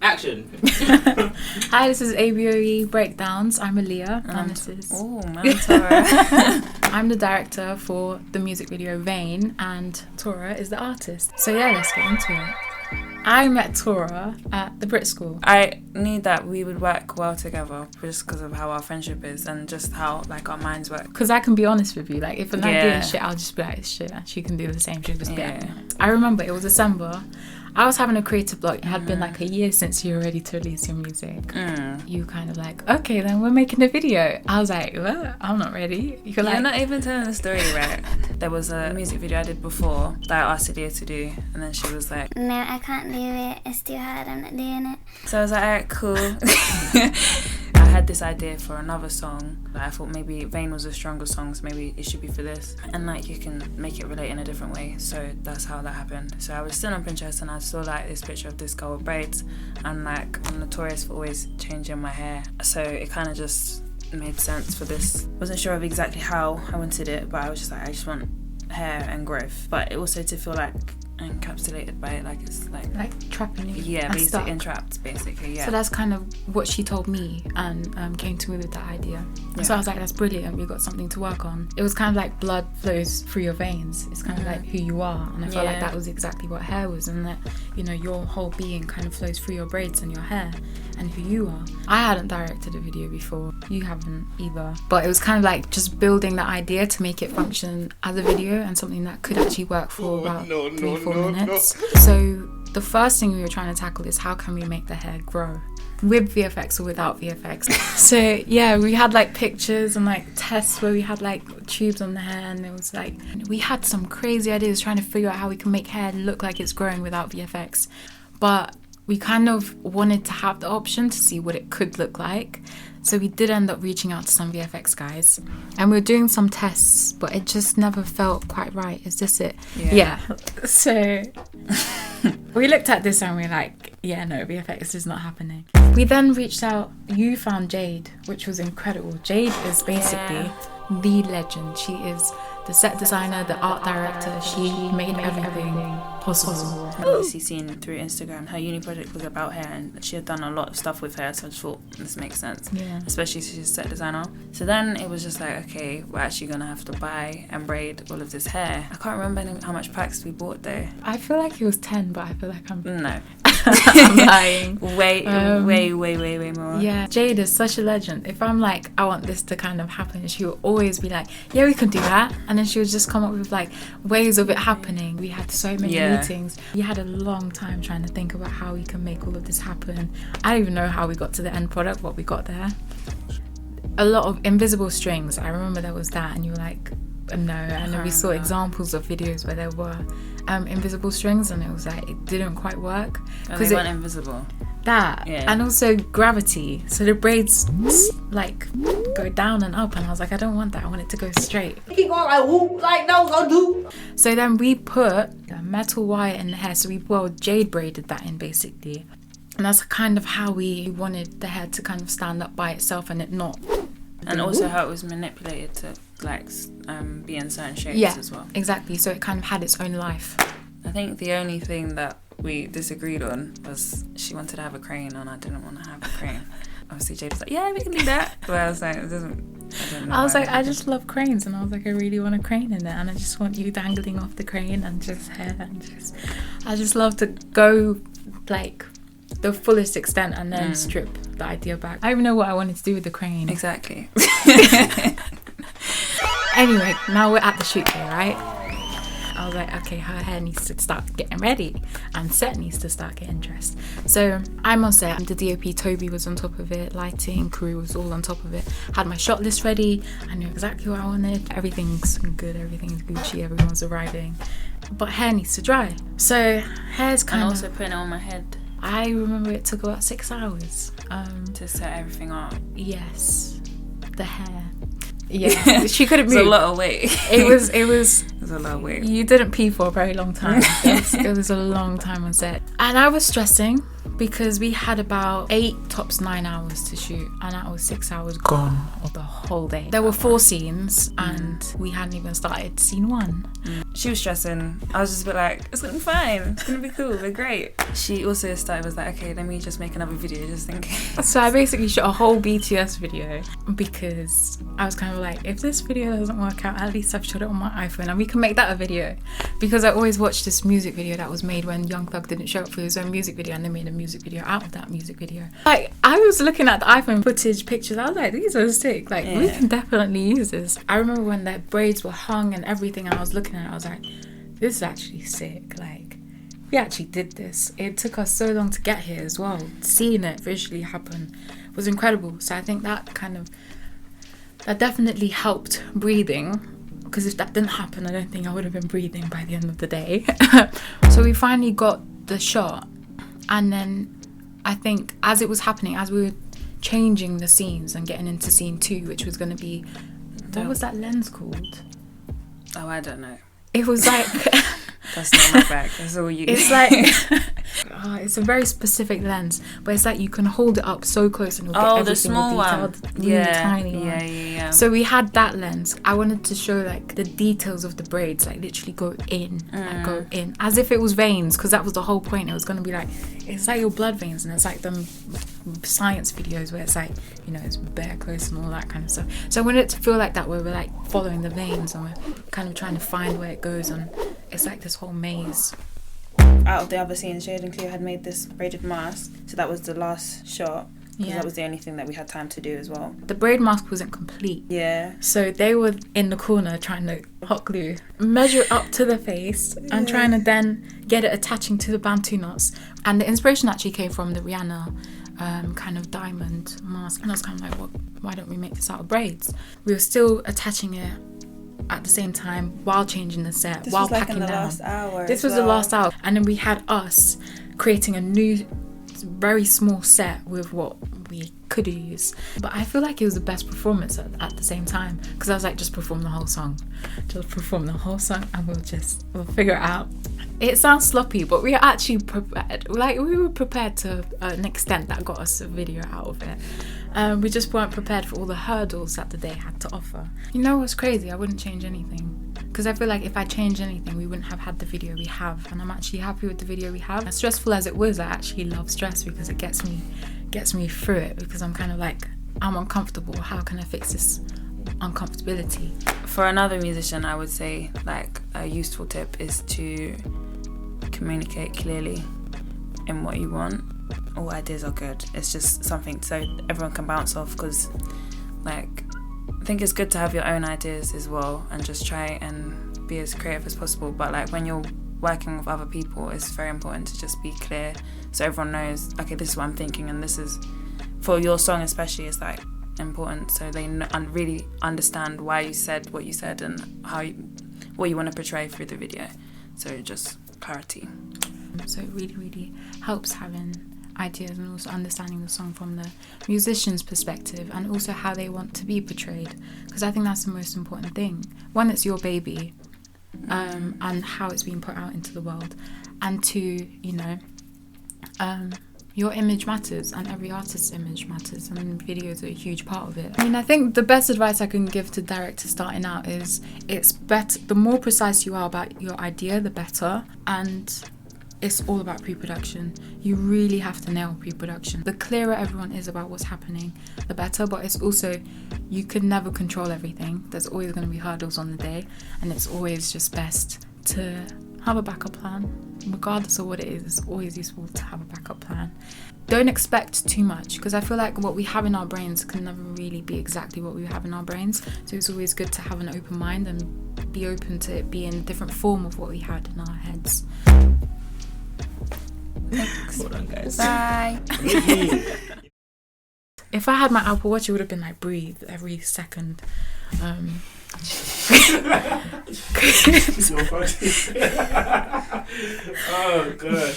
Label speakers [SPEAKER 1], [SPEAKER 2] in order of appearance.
[SPEAKER 1] Action.
[SPEAKER 2] Hi, this is ABOE Breakdowns. I'm Aliyah, and this is...
[SPEAKER 3] Oh, man, Tora.
[SPEAKER 2] I'm the director for the music video Vain, and Tora is the artist. So yeah, let's get into it. I met Tora at the Brit School.
[SPEAKER 3] I knew that we would work well together just because of how our friendship is and just how like our minds work.
[SPEAKER 2] Because I can be honest with you, like if an idea is shit, I'll just be like, it's shit. She can do the same. She'll just be like, I remember it was December. I was having a creative block. It had been like a year since you were ready to release your music. You kind of like, okay, then we're making a video. I was like, what? I'm not ready. You're
[SPEAKER 3] not even telling the story right. There was a music video I did before that I asked Aliyah to do, and then she was like,
[SPEAKER 4] no, I can't do it. It's too hard. I'm not doing it.
[SPEAKER 3] So I was like, alright, cool. I had this idea for another song. I thought maybe Vain was a stronger song, so maybe it should be for this. And like you can make it relate in a different way. So that's how that happened. So I was still on Pinterest and I saw like this picture of this girl with braids. And like I'm notorious for always changing my hair. So it kind of just made sense for this. Wasn't sure of exactly how I wanted it, but I was just like, I just want hair and growth. But it also to feel like encapsulated by it, like it's like
[SPEAKER 2] trapping you.
[SPEAKER 3] Yeah, basically entrapped, basically. Yeah.
[SPEAKER 2] So that's kind of what she told me and came to me with that idea. Yeah. So I was like, that's brilliant. We've got something to work on. It was kind of like blood flows through your veins. It's kind of like who you are, and I felt like that was exactly what hair was, and that your whole being kind of flows through your braids and your hair and who you are. I hadn't directed a video before. You haven't either. But it was kind of like just building that idea to make it function as a video and something that could actually work for about 3-4 minutes. So the first thing we were trying to tackle is how can we make the hair grow with VFX or without VFX. So yeah, we had like pictures and like tests where we had like tubes on the hair, and it was like we had some crazy ideas trying to figure out how we can make hair look like it's growing without VFX. But we kind of wanted to have the option to see what it could look like. So we did end up reaching out to some VFX guys, and we were doing some tests, but it just never felt quite right. Is this it? Yeah. So we looked at this and we were like, yeah, no, VFX is not happening. We then reached out. You found Jade, which was incredible. Jade is basically the legend. She is the set designer, the art director. She made everything possible.
[SPEAKER 3] I've obviously seen through Instagram her uni project was about hair, and she had done a lot of stuff with hair, so I just thought this makes sense.
[SPEAKER 2] Yeah.
[SPEAKER 3] Especially she's a set designer. So then it was just like, okay, we're actually gonna have to buy and braid all of this hair. I can't remember how much packs we bought though.
[SPEAKER 2] I feel like it was 10, but I feel like I'm
[SPEAKER 3] I'm
[SPEAKER 2] lying.
[SPEAKER 3] way more.
[SPEAKER 2] Yeah, Jade is such a legend. If I'm like, I want this to kind of happen, she will always be like, yeah, we can do that. And then she would just come up with like ways of it happening. We had so many meetings. We had a long time trying to think about how we can make all of this happen. I don't even know how we got to the end product, what we got there. A lot of invisible strings. I remember there was that, and you were like, no. And then we saw examples of videos where there were invisible strings, and it was like it didn't quite work
[SPEAKER 3] because they weren't invisible.
[SPEAKER 2] And also gravity, so the braids like go down and up, and I was like, I don't want that. I want it to go straight.
[SPEAKER 1] Keep going like whoop, like no, go do.
[SPEAKER 2] So then we put a metal wire in the hair. So Jade braided that in basically, and that's kind of how we wanted the hair to kind of stand up by itself and it not.
[SPEAKER 3] And also how it was manipulated to like be in certain shapes as well.
[SPEAKER 2] Exactly. So it kind of had its own life.
[SPEAKER 3] I think the only thing that we disagreed on was she wanted to have a crane and I didn't want to have a crane. Obviously Jade was like, yeah, we can do that. But I was like, I was like,
[SPEAKER 2] I just love cranes, and I was like, I really want a crane in there, and I just want you dangling off the crane and just hair, and I just love to go like the fullest extent and then strip the idea back. I don't even know what I wanted to do with the crane.
[SPEAKER 3] Exactly.
[SPEAKER 2] Anyway, now we're at the shoot day, right? I was like, okay, her hair needs to start getting ready and set needs to start getting dressed. So I'm on set. The DOP Toby was on top of it. Lighting crew was all on top of it. Had my shot list ready. I knew exactly what I wanted. Everything's good. Everything's Gucci. Everyone's arriving. But hair needs to dry. So hair's kind of...
[SPEAKER 3] And also putting it on my head.
[SPEAKER 2] I remember it took about 6 hours.
[SPEAKER 3] To set everything up.
[SPEAKER 2] Yes. The hair. Yeah, she couldn't move.
[SPEAKER 3] It was a lot of weight.
[SPEAKER 2] It was
[SPEAKER 3] a lot of weight.
[SPEAKER 2] You didn't pee for a very long time. It was a long time on set. And I was stressing. because we had about 8 tops 9 hours to shoot, and that was 6 hours gone of the whole day. There were 4 scenes, and we hadn't even started scene 1.
[SPEAKER 3] She was stressing. I was just a bit like, it's gonna be fine, it's gonna be cool, we're great. She also was like, okay, let me just make another video just in case.
[SPEAKER 2] So I basically shot a whole BTS video because I was kind of like, if this video doesn't work out, at least I've shot it on my iPhone and we can make that a video. Because I always watched this music video that was made when Young Thug didn't show up for his own music video, and they made a music video out of that music video. Like, I was looking at the iPhone footage pictures, I was like, these are sick, like we can definitely use this. I remember when their braids were hung and everything, and I was looking at it, I was like, this is actually sick. Like, we actually did this. It took us so long to get here as well. Seeing it visually happen was incredible. So I think that definitely helped breathing, because if that didn't happen, I don't think I would have been breathing by the end of the day. So we finally got the shot, and then I think as it was happening, as we were changing the scenes and getting into scene 2, which was going to be, what was that lens called?
[SPEAKER 3] Oh, I don't know.
[SPEAKER 2] It was like
[SPEAKER 3] that's not my bag. That's all you.
[SPEAKER 2] It's like it's a very specific lens, but it's like you can hold it up so close and you'll get every
[SPEAKER 3] the small
[SPEAKER 2] single detailed, really tiny one.
[SPEAKER 3] Yeah.
[SPEAKER 2] So we had that lens. I wanted to show like the details of the braids, like literally go in, as if it was veins, because that was the whole point. It was gonna be like, it's like your blood veins, and it's like them science videos where it's like, you know, it's bare close and all that kind of stuff. So I wanted it to feel like that, where we're like following the veins and we're kind of trying to find where it goes, and it's like this whole maze.
[SPEAKER 3] Out of the other scenes, Jade and Cleo had made this braided mask, so that was the last shot. Because that was the only thing that we had time to do as well.
[SPEAKER 2] The braid mask wasn't complete.
[SPEAKER 3] Yeah.
[SPEAKER 2] So they were in the corner trying to hot glue, measure it up to the face, and trying to then get it attaching to the bantu knots. And the inspiration actually came from the Rihanna kind of diamond mask. And I was kind of like, why don't we make this out of braids? We were still attaching it at the same time while changing the set,
[SPEAKER 3] this
[SPEAKER 2] while
[SPEAKER 3] was like
[SPEAKER 2] packing
[SPEAKER 3] in the
[SPEAKER 2] down.
[SPEAKER 3] last hour.
[SPEAKER 2] This was the last hour. And then we had us creating a new, very small set with what we could use. But I feel like it was the best performance at the same time, because I was like, just perform the whole song and we'll figure it out. It sounds sloppy, but we are actually prepared. Like, we were prepared to an extent that got us a video out of it. We just weren't prepared for all the hurdles that the day had to offer. You know what's crazy? I wouldn't change anything, because I feel like if I changed anything, we wouldn't have had the video we have, and I'm actually happy with the video we have. As stressful as it was, I actually love stress because it gets me through it, because I'm kind of like, I'm uncomfortable. How can I fix this uncomfortability?
[SPEAKER 3] For another musician, I would say like a useful tip is to communicate clearly in what you want. All ideas are good. It's just something so everyone can bounce off, because like I think it's good to have your own ideas as well and just try and be as creative as possible. But like when you're working with other people, it's very important to just be clear so everyone knows, okay, this is what I'm thinking, and this is for your song especially is like important, so they really understand why you said what you said and what you want to portray through the video. So just clarity.
[SPEAKER 2] So it really, really helps having ideas and also understanding the song from the musician's perspective, and also how they want to be portrayed, because I think that's the most important thing. One, it's your baby, and how it's being put out into the world, and two, you know, your image matters, and every artist's image matters, and videos are a huge part of it. I mean, I think the best advice I can give to directors starting out is it's better, the more precise you are about your idea, the better, and it's all about pre-production. You really have to nail pre-production. The clearer everyone is about what's happening, the better, but it's also, you can never control everything. There's always going to be hurdles on the day, and it's always just best to have a backup plan. Regardless of what it is, it's always useful to have a backup plan. Don't expect too much, because I feel like what we have in our brains can never really be exactly what we have in our brains. So it's always good to have an open mind and be open to it being a different form of what we had in our heads.
[SPEAKER 3] Thanks.
[SPEAKER 1] Hold on, guys.
[SPEAKER 3] Bye.
[SPEAKER 2] If I had my Apple Watch, it would have been like breathe every second.
[SPEAKER 1] Oh gosh.